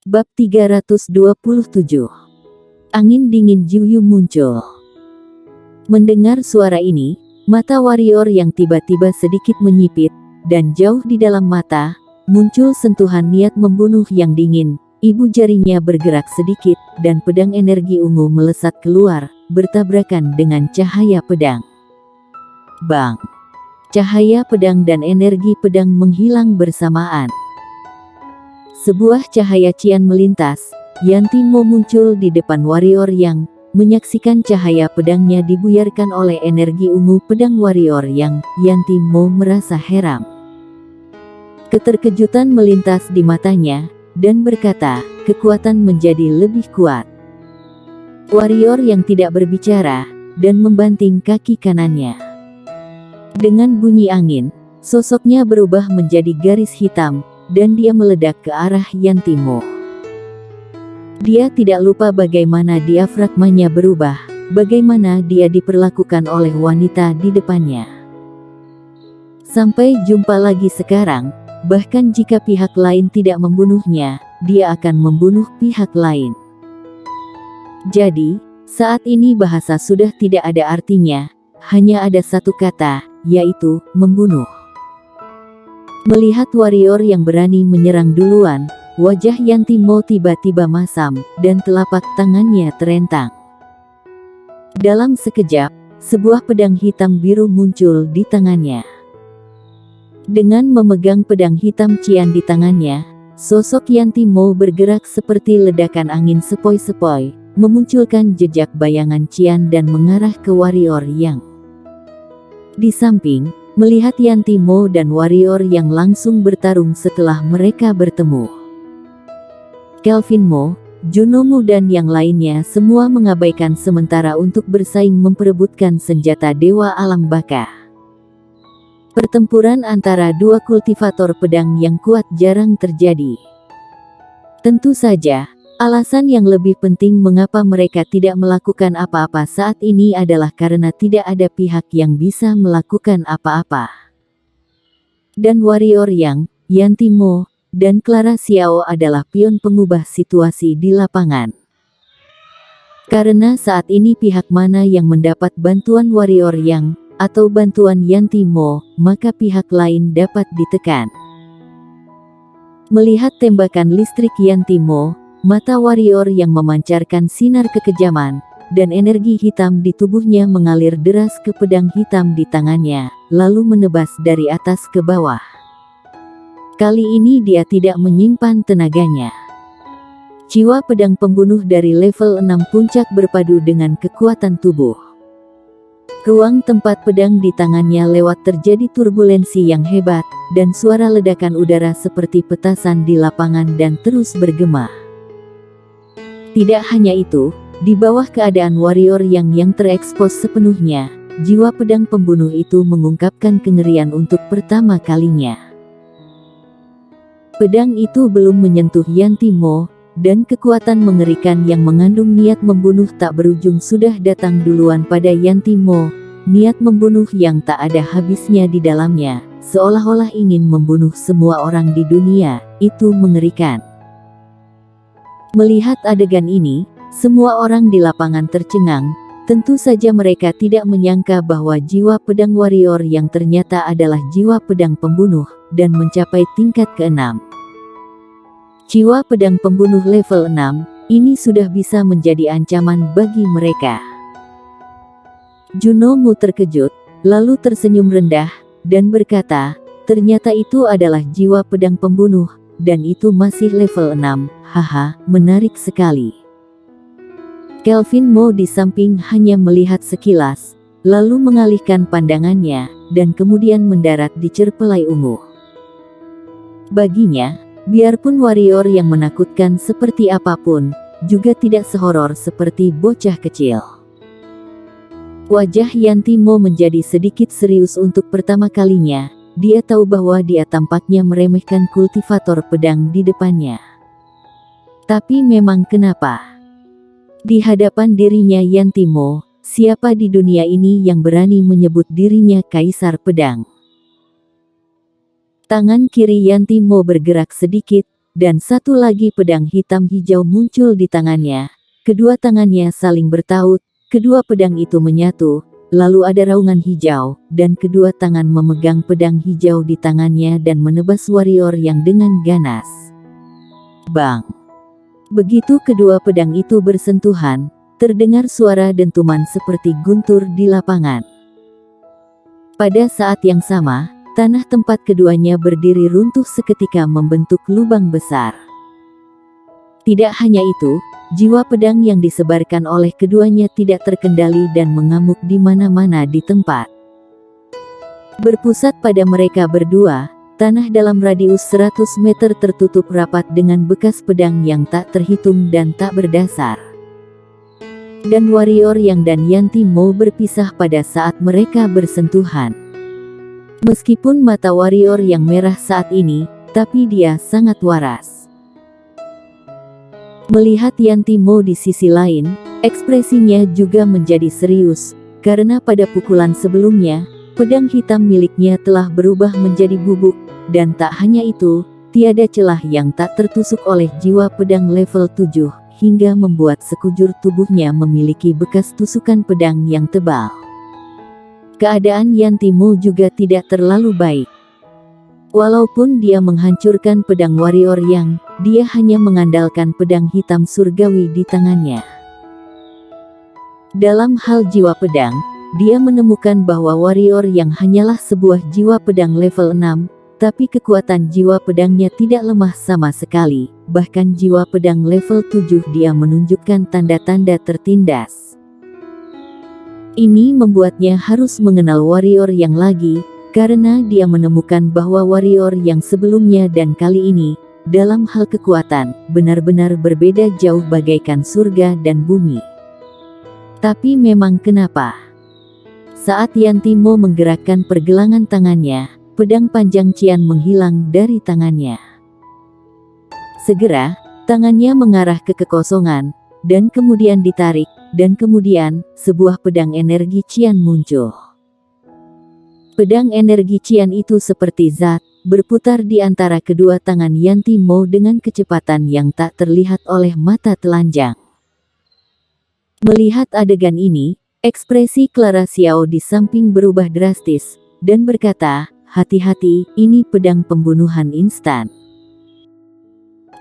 Bab 327. Angin dingin Jiwyu muncul. Mendengar suara ini, mata warrior yang tiba-tiba sedikit menyipit, dan jauh di dalam mata, muncul sentuhan niat membunuh yang dingin. Ibu jarinya bergerak sedikit, dan pedang energi ungu melesat keluar, bertabrakan dengan cahaya pedang. Bang! Cahaya pedang dan energi pedang menghilang bersamaan. Sebuah cahaya cian melintas, Yanti Mo muncul di depan warrior yang menyaksikan cahaya pedangnya dibuyarkan oleh energi ungu pedang warrior yang Yanti Mo merasa heran. Keterkejutan melintas di matanya, dan berkata, kekuatan menjadi lebih kuat. Warrior yang tidak berbicara, dan membanting kaki kanannya. Dengan bunyi angin, sosoknya berubah menjadi garis hitam, dan dia meledak ke arah Yanti Mo. Dia tidak lupa bagaimana diafragmanya berubah, bagaimana dia diperlakukan oleh wanita di depannya. Sampai jumpa lagi sekarang, bahkan jika pihak lain tidak membunuhnya, dia akan membunuh pihak lain. Jadi, saat ini bahasa sudah tidak ada artinya, hanya ada satu kata, yaitu membunuh. Melihat warrior yang berani menyerang duluan, wajah Yanti Mo tiba-tiba masam, dan telapak tangannya terentang. Dalam sekejap, sebuah pedang hitam biru muncul di tangannya. Dengan memegang pedang hitam cian di tangannya, sosok Yanti Mo bergerak seperti ledakan angin sepoi-sepoi, memunculkan jejak bayangan cian dan mengarah ke warrior yang di samping. Melihat Yanti Mo dan warrior yang langsung bertarung setelah mereka bertemu. Kelvin Mo, Juno Mo dan yang lainnya semua mengabaikan sementara untuk bersaing memperebutkan senjata Dewa Alam Baka. Pertempuran antara dua kultivator pedang yang kuat jarang terjadi. Tentu saja, alasan yang lebih penting mengapa mereka tidak melakukan apa-apa saat ini adalah karena tidak ada pihak yang bisa melakukan apa-apa. Dan warrior yang, Yanti Mo, dan Clara Xiao adalah pion pengubah situasi di lapangan. Karena saat ini pihak mana yang mendapat bantuan warrior yang, atau bantuan Yanti Mo, maka pihak lain dapat ditekan. Melihat tembakan listrik Yanti Mo, mata warrior yang memancarkan sinar kekejaman, dan energi hitam di tubuhnya mengalir deras ke pedang hitam di tangannya, lalu menebas dari atas ke bawah. Kali ini dia tidak menyimpan tenaganya. Jiwa pedang pembunuh dari level 6 puncak berpadu dengan kekuatan tubuh. Ruang tempat pedang di tangannya lewat terjadi turbulensi yang hebat, dan suara ledakan udara seperti petasan di lapangan dan terus bergema. Tidak hanya itu, di bawah keadaan warrior yang terekspos sepenuhnya, jiwa pedang pembunuh itu mengungkapkan kengerian untuk pertama kalinya. Pedang itu belum menyentuh Yanti Mo, dan kekuatan mengerikan yang mengandung niat membunuh tak berujung sudah datang duluan pada Yanti Mo, niat membunuh yang tak ada habisnya di dalamnya, seolah-olah ingin membunuh semua orang di dunia, itu mengerikan. Melihat adegan ini, semua orang di lapangan tercengang. Tentu saja mereka tidak menyangka bahwa jiwa pedang warrior yang ternyata adalah jiwa pedang pembunuh, dan mencapai tingkat ke-6. Jiwa pedang pembunuh level 6, ini sudah bisa menjadi ancaman bagi mereka. Juno Mo terkejut, lalu tersenyum rendah, dan berkata, ternyata itu adalah jiwa pedang pembunuh, dan itu masih level 6, haha, menarik sekali. Kelvin Mo di samping hanya melihat sekilas, lalu mengalihkan pandangannya, dan kemudian mendarat di cerpelai ungu. Baginya, biarpun warrior yang menakutkan seperti apapun, juga tidak sehoror seperti bocah kecil. Wajah Yanti Mo menjadi sedikit serius untuk pertama kalinya. Dia tahu bahwa dia tampaknya meremehkan kultivator pedang di depannya. Tapi memang kenapa? Di hadapan dirinya Yanti Mo, siapa di dunia ini yang berani menyebut dirinya kaisar pedang? Tangan kiri Yanti Mo bergerak sedikit, dan satu lagi pedang hitam hijau muncul di tangannya. Kedua tangannya saling bertaut, kedua pedang itu menyatu, lalu ada raungan hijau, dan kedua tangan memegang pedang hijau di tangannya dan menebas warrior yang dengan ganas. Bang! Begitu kedua pedang itu bersentuhan, terdengar suara dentuman seperti guntur di lapangan. Pada saat yang sama, tanah tempat keduanya berdiri runtuh seketika membentuk lubang besar. Tidak hanya itu, jiwa pedang yang disebarkan oleh keduanya tidak terkendali dan mengamuk di mana-mana di tempat. Berpusat pada mereka berdua, tanah dalam radius 100 meter tertutup rapat dengan bekas pedang yang tak terhitung dan tak berdasar. Dan warrior Yang dan Yanti mau berpisah pada saat mereka bersentuhan. Meskipun mata warrior yang merah saat ini, tapi dia sangat waras. Melihat Yanti Mo di sisi lain, ekspresinya juga menjadi serius, karena pada pukulan sebelumnya, pedang hitam miliknya telah berubah menjadi bubuk, dan tak hanya itu, tiada celah yang tak tertusuk oleh jiwa pedang level 7, hingga membuat sekujur tubuhnya memiliki bekas tusukan pedang yang tebal. Keadaan Yanti Mo juga tidak terlalu baik. Walaupun dia menghancurkan pedang warrior Yang, dia hanya mengandalkan pedang hitam surgawi di tangannya. Dalam hal jiwa pedang, dia menemukan bahwa warrior Yang hanyalah sebuah jiwa pedang level 6, tapi kekuatan jiwa pedangnya tidak lemah sama sekali, bahkan jiwa pedang level 7 dia menunjukkan tanda-tanda tertindas. Ini membuatnya harus mengenal warrior Yang lagi, karena dia menemukan bahwa warrior Yang sebelumnya dan kali ini, dalam hal kekuatan, benar-benar berbeda jauh bagaikan surga dan bumi. Tapi memang kenapa? Saat Yanti Mo menggerakkan pergelangan tangannya, pedang panjang Qian menghilang dari tangannya. Segera, tangannya mengarah ke kekosongan, dan kemudian ditarik, dan kemudian, sebuah pedang energi Qian muncul. Pedang energi Qian itu seperti zat, berputar di antara kedua tangan Yanti Mo dengan kecepatan yang tak terlihat oleh mata telanjang. Melihat adegan ini, ekspresi Clara Xiao di samping berubah drastis, dan berkata, "Hati-hati, ini pedang pembunuhan instan."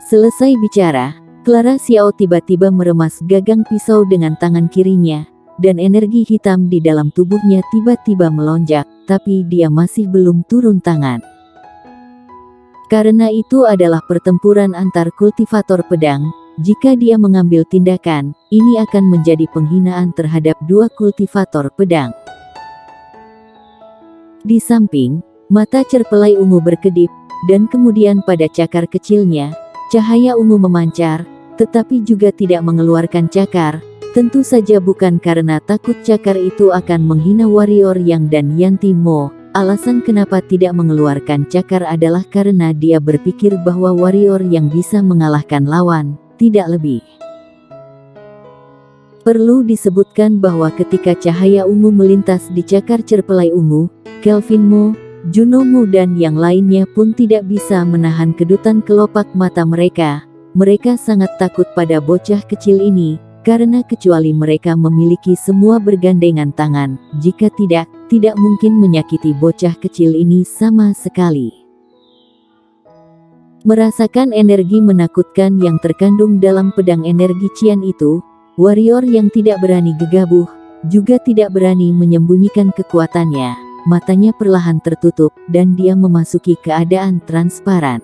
Selesai bicara, Clara Xiao tiba-tiba meremas gagang pisau dengan tangan kirinya, dan energi hitam di dalam tubuhnya tiba-tiba melonjak, tapi dia masih belum turun tangan. Karena itu adalah pertempuran antar kultivator pedang, jika dia mengambil tindakan, ini akan menjadi penghinaan terhadap dua kultivator pedang. Di samping, mata cerpelai ungu berkedip, dan kemudian pada cakar kecilnya, cahaya ungu memancar, tetapi juga tidak mengeluarkan cakar, tentu saja bukan karena takut cakar itu akan menghina warrior Yang dan Yanti Mo. Alasan kenapa tidak mengeluarkan cakar adalah karena dia berpikir bahwa warrior Yang bisa mengalahkan lawan, tidak lebih. Perlu disebutkan bahwa ketika cahaya ungu melintas di cakar cerpelai ungu, Kelvin Mo, Juno Mo dan yang lainnya pun tidak bisa menahan kedutan kelopak mata mereka. Mereka sangat takut pada bocah kecil ini, karena kecuali mereka memiliki semua bergandengan tangan, jika tidak mungkin menyakiti bocah kecil ini sama sekali. Merasakan energi menakutkan yang terkandung dalam pedang energi Qian itu, warrior Yang tidak berani gegabah, juga tidak berani menyembunyikan kekuatannya. Matanya perlahan tertutup, dan dia memasuki keadaan transparan.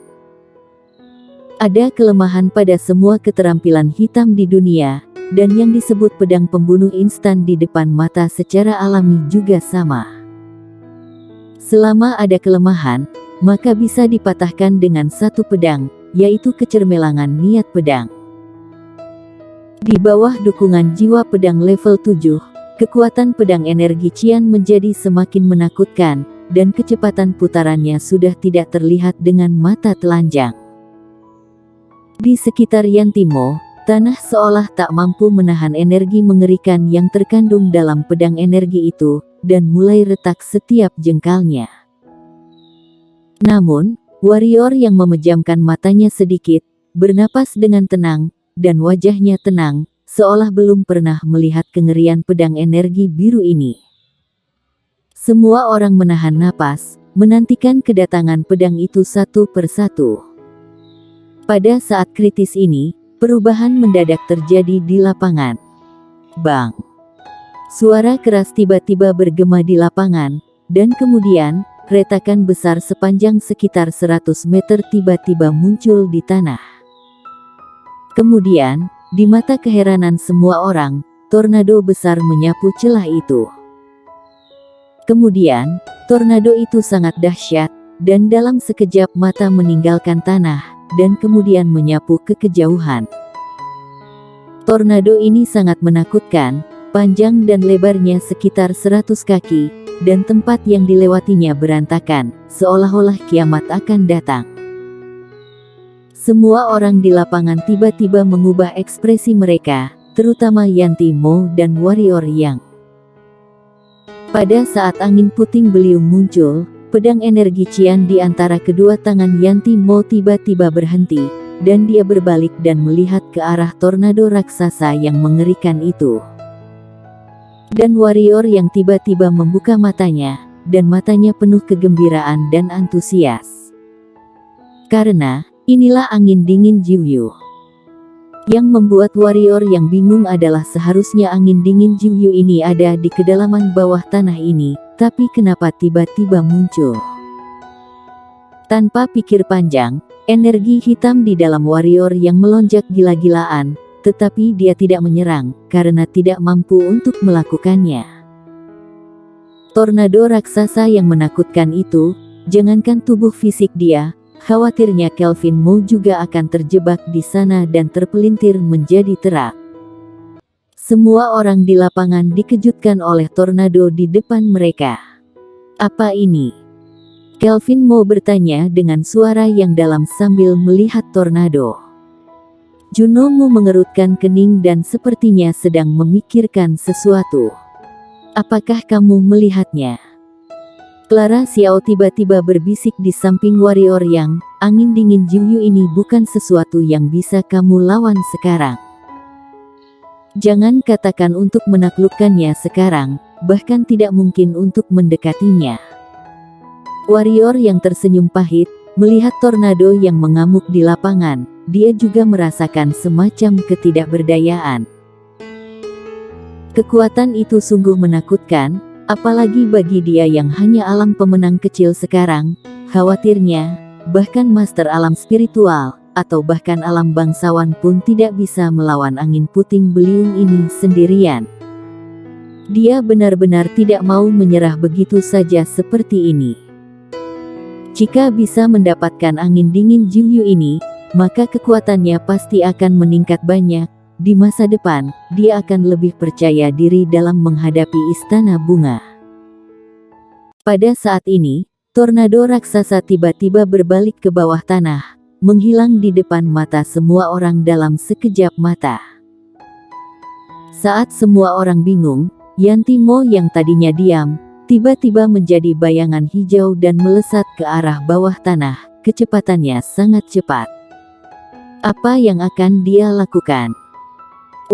Ada kelemahan pada semua keterampilan hitam di dunia, dan yang disebut pedang pembunuh instan di depan mata secara alami juga sama. Selama ada kelemahan, maka bisa dipatahkan dengan satu pedang, yaitu kecermelangan niat pedang. Di bawah dukungan jiwa pedang level 7, kekuatan pedang energi Qian menjadi semakin menakutkan, dan kecepatan putarannya sudah tidak terlihat dengan mata telanjang. Di sekitar Yanti Mo, tanah seolah tak mampu menahan energi mengerikan yang terkandung dalam pedang energi itu, dan mulai retak setiap jengkalnya. Namun, Warrior yang memejamkan matanya sedikit, bernapas dengan tenang, dan wajahnya tenang, seolah belum pernah melihat kengerian pedang energi biru ini. Semua orang menahan napas, menantikan kedatangan pedang itu satu persatu. Pada saat kritis ini, perubahan mendadak terjadi di lapangan. Bang! Suara keras tiba-tiba bergema di lapangan, dan kemudian, retakan besar sepanjang sekitar 100 meter tiba-tiba muncul di tanah. Kemudian, di mata keheranan semua orang, tornado besar menyapu celah itu. Kemudian, tornado itu sangat dahsyat, dan dalam sekejap mata meninggalkan tanah, dan kemudian menyapu ke kejauhan. Tornado ini sangat menakutkan, panjang dan lebarnya sekitar 100 kaki, dan tempat yang dilewatinya berantakan, seolah-olah kiamat akan datang. Semua orang di lapangan tiba-tiba mengubah ekspresi mereka, terutama Yanti Mo dan Warrior Yang. Pada saat angin puting beliung muncul, pedang energi Qian di antara kedua tangan Yanti Mo tiba-tiba berhenti, dan dia berbalik dan melihat ke arah tornado raksasa yang mengerikan itu. Dan Warrior yang tiba-tiba membuka matanya, dan matanya penuh kegembiraan dan antusias. Karena, inilah angin dingin Jiuyu. Yang membuat Warrior yang bingung adalah seharusnya angin dingin Jiuyu ini ada di kedalaman bawah tanah ini, tapi kenapa tiba-tiba muncul? Tanpa pikir panjang, energi hitam di dalam Warrior yang melonjak gila-gilaan, tetapi dia tidak menyerang, karena tidak mampu untuk melakukannya. Tornado raksasa yang menakutkan itu, jangankan tubuh fisik dia, khawatirnya Kelvin Mo juga akan terjebak di sana dan terpelintir menjadi terak. Semua orang di lapangan dikejutkan oleh tornado di depan mereka. Apa ini? Kelvin Mo bertanya dengan suara yang dalam sambil melihat tornado. Juno Mu mengerutkan kening dan sepertinya sedang memikirkan sesuatu. Apakah kamu melihatnya? Clara Xiao tiba-tiba berbisik di samping Warrior Yang, angin dingin Jiuyu ini bukan sesuatu yang bisa kamu lawan sekarang. Jangan katakan untuk menaklukkannya sekarang, bahkan tidak mungkin untuk mendekatinya. Warrior yang tersenyum pahit, melihat tornado yang mengamuk di lapangan, dia juga merasakan semacam ketidakberdayaan. Kekuatan itu sungguh menakutkan, apalagi bagi dia yang hanya alam pemenang kecil sekarang. Khawatirnya, bahkan master alam spiritual, atau bahkan alam bangsawan pun tidak bisa melawan angin puting beliung ini sendirian. Dia benar-benar tidak mau menyerah begitu saja seperti ini. Jika bisa mendapatkan angin dingin Jiuyu ini, maka kekuatannya pasti akan meningkat banyak. Di masa depan, dia akan lebih percaya diri dalam menghadapi istana bunga. Pada saat ini, tornado raksasa tiba-tiba berbalik ke bawah tanah, menghilang di depan mata semua orang dalam sekejap mata. Saat semua orang bingung, Yanti Mo yang tadinya diam, tiba-tiba menjadi bayangan hijau dan melesat ke arah bawah tanah. Kecepatannya sangat cepat. Apa yang akan dia lakukan?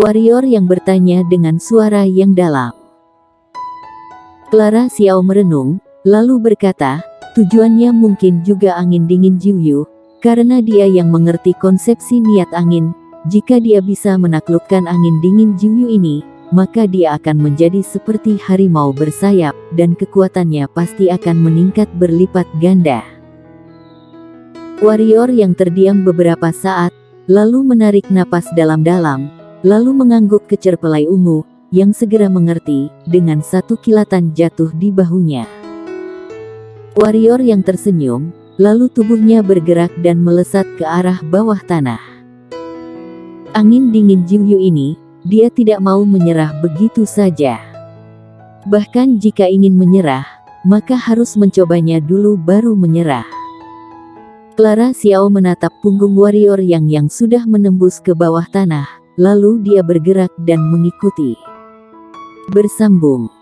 Warrior yang bertanya dengan suara yang dalam. Clara Xiao merenung, lalu berkata, tujuannya mungkin juga angin dingin Jiuyu, karena dia yang mengerti konsepsi niat angin. Jika dia bisa menaklukkan angin dingin Jiuyu ini, maka dia akan menjadi seperti harimau bersayap, dan kekuatannya pasti akan meningkat berlipat ganda. Warrior yang terdiam beberapa saat, lalu menarik napas dalam-dalam, lalu mengangguk ke cerpelai ungu, yang segera mengerti, dengan satu kilatan jatuh di bahunya. Warrior yang tersenyum, lalu tubuhnya bergerak dan melesat ke arah bawah tanah. Angin dingin Jiuyu ini, dia tidak mau menyerah begitu saja. Bahkan jika ingin menyerah, maka harus mencobanya dulu baru menyerah. Clara Xiao menatap punggung Warrior yang sudah menembus ke bawah tanah, lalu dia bergerak dan mengikuti. Bersambung.